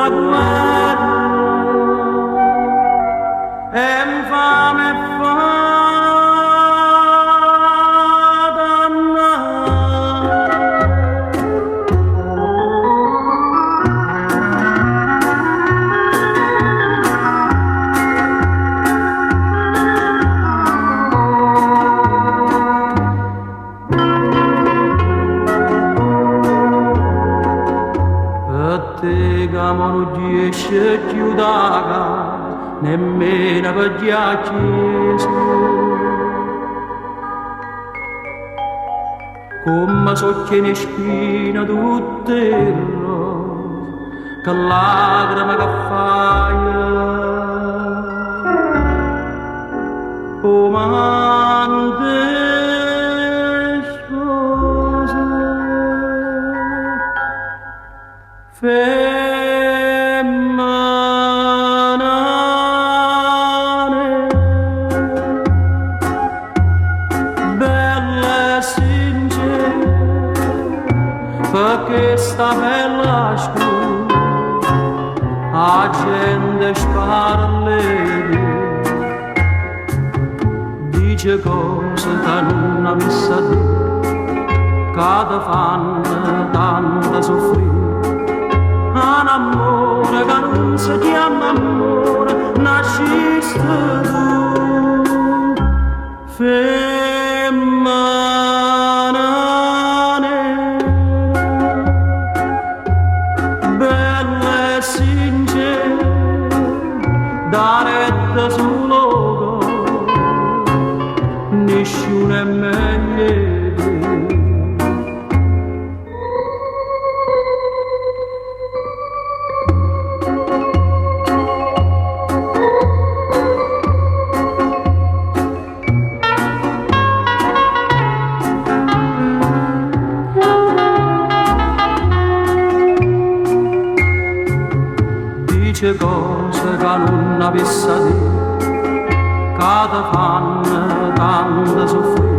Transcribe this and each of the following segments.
la guerra e infame fa te non riesce più da casa, nemmeno per gli accesi. Come socchiene spina tutte le rose, che lacrime che faia. Comande spose, femminane, belle e sincere, perché sta bella scuola, la gente sparla, dice cose che non ha vista dire, che ti fanno tanto soffrire. Un amore che non si chiama amore, nasciste tu, femminane, bella e sincera, da retta sul luogo, nessuno è meglio di te. Dice cose che non avesse a dire, che ti fanno tanto soffrire.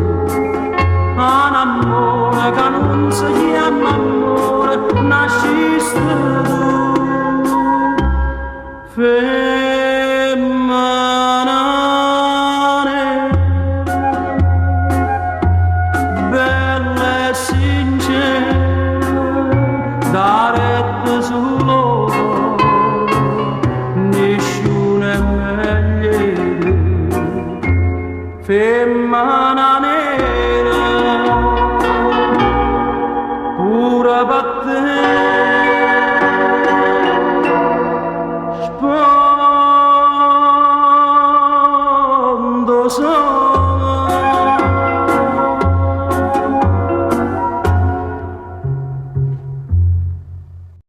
Un amore che non si chiama amore, nasciste tu, femminane, bella e sincera, da retta sul luogo, nessuno è meglio di te, femminane.